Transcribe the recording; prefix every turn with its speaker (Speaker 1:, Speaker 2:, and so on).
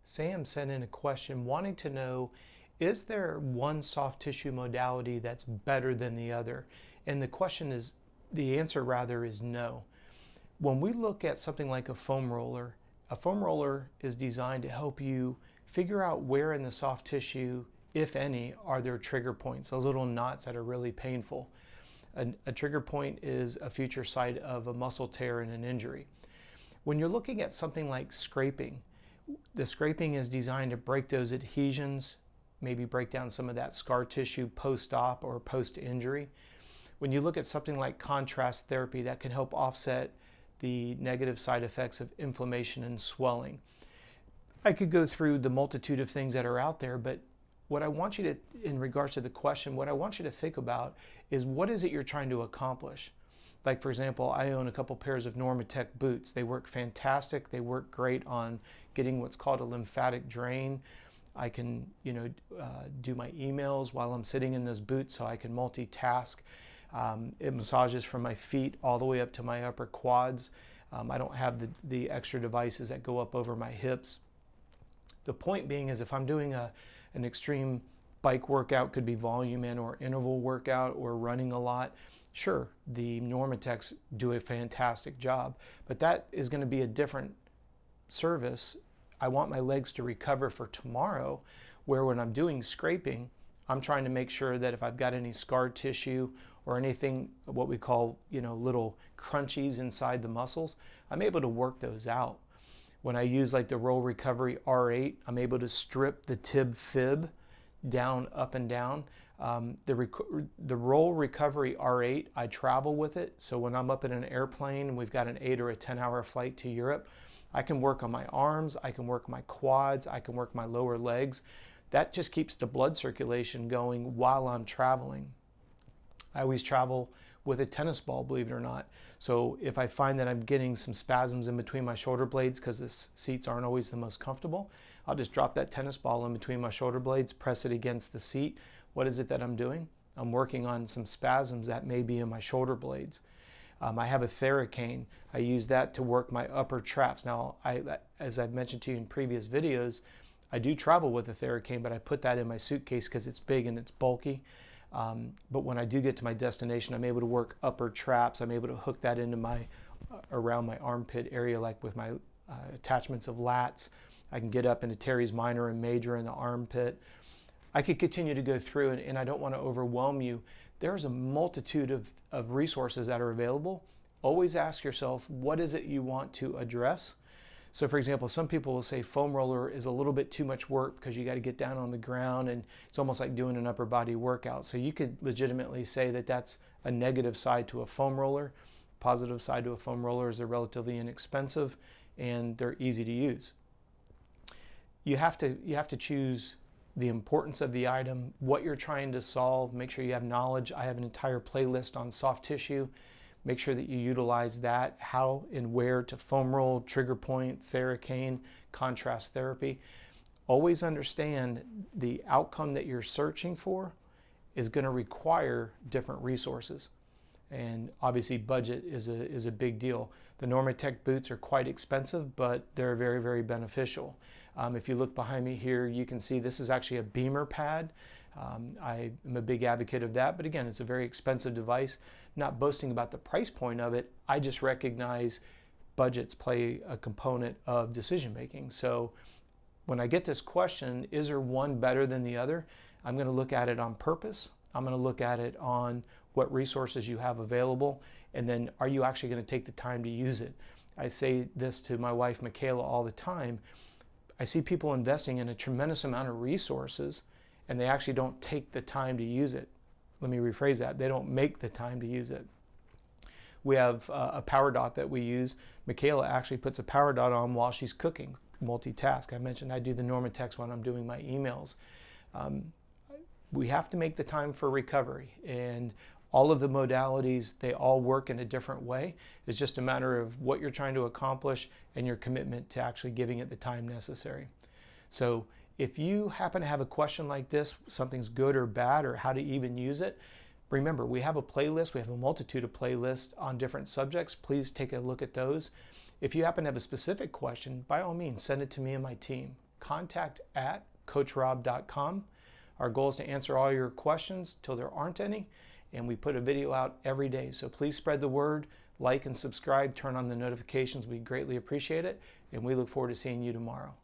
Speaker 1: Sam sent in a question wanting to know, is there one soft tissue modality that's better than the other? And the answer rather is no. When we look at something like a foam roller is designed to help you figure out where in the soft tissue, if any, are there trigger points, those little knots that are really painful. A trigger point is a future site of a muscle tear and an injury. When you're looking at something like scraping, the scraping is designed to break those adhesions, maybe break down some of that scar tissue post-op or post-injury. When you look at something like contrast therapy, that can help offset the negative side effects of inflammation and swelling. I could go through the multitude of things that are out there, but what I want you to, in regards to the question, what I want you to think about is what is it you're trying to accomplish? Like, for example, I own a couple pairs of NormaTech boots. They work fantastic. They work great on getting what's called a lymphatic drain. I can, do my emails while I'm sitting in those boots, so I can multitask. It massages from my feet all the way up to my upper quads. I don't have the extra devices that go up over my hips. The point being is if I'm doing an extreme bike workout, could be volume in or interval workout or running a lot, sure, the NormaTechs do a fantastic job, but that is going to be a different service. I want my legs to recover for tomorrow, where when I'm doing scraping, I'm trying to make sure that if I've got any scar tissue or anything, what we call, little crunchies inside the muscles, I'm able to work those out. When I use like the Roll Recovery R8, I'm able to strip the tib fib down, up and down. The Roll Recovery R8, I travel with it. So when I'm up in an airplane and we've got an 8 or a 10-hour flight to Europe, I can work on my arms, I can work my quads, I can work my lower legs. That just keeps the blood circulation going while I'm traveling. I always travel with a tennis ball, believe it or not. So if I find that I'm getting some spasms in between my shoulder blades because the seats aren't always the most comfortable, I'll just drop that tennis ball in between my shoulder blades, press it against the seat. What is it that I'm doing? I'm working on some spasms that may be in my shoulder blades. I have a Theracane. I use that to work my upper traps. Now, as I've mentioned to you in previous videos, I do travel with a Theracane, but I put that in my suitcase because it's big and it's bulky. But when I do get to my destination, I'm able to work upper traps. I'm able to hook that into around my armpit area, like with my attachments of lats. I can get up into teres minor and major in the armpit. I could continue to go through, and I don't want to overwhelm you. There's a multitude of resources that are available. Always ask yourself, what is it you want to address? So for example, some people will say foam roller is a little bit too much work because you got to get down on the ground and it's almost like doing an upper body workout. So you could legitimately say that that's a negative side to a foam roller. Positive side to a foam roller is they're relatively inexpensive and they're easy to use. You have to choose the importance of the item, what you're trying to solve, make sure you have knowledge. I have an entire playlist on soft tissue. Make sure that you utilize that, how and where to foam roll, trigger point, Theracane, contrast therapy. Always understand the outcome that you're searching for is going to require different resources. And obviously budget is a big deal. The NormaTech boots are quite expensive, but they're very, very beneficial. If you look behind me here, you can see this is actually a Bemer Pad. I am a big advocate of that, but again, it's a very expensive device. Not boasting about the price point of it, I just recognize budgets play a component of decision making. So when I get this question, is there one better than the other? I'm going to look at it on purpose. I'm going to look at it on what resources you have available, and then are you actually going to take the time to use it? I say this to my wife, Michaela, all the time. I see people investing in a tremendous amount of resources and they actually don't take the time to use it. Let me rephrase that. They don't make the time to use it. We have a PowerDot that we use. Michaela actually puts a PowerDot on while she's cooking, multitask. I mentioned I do the NormaTechs when I'm doing my emails. We have to make the time for recovery, and all of the modalities, they all work in a different way. It's just a matter of what you're trying to accomplish and your commitment to actually giving it the time necessary. So if you happen to have a question like this, something's good or bad or how to even use it, remember, we have a playlist. We have a multitude of playlists on different subjects. Please take a look at those. If you happen to have a specific question, by all means, send it to me and my team. contact@coachrobb.com. Our goal is to answer all your questions till there aren't any, and we put a video out every day. So please spread the word, like and subscribe, turn on the notifications. We greatly appreciate it, and we look forward to seeing you tomorrow.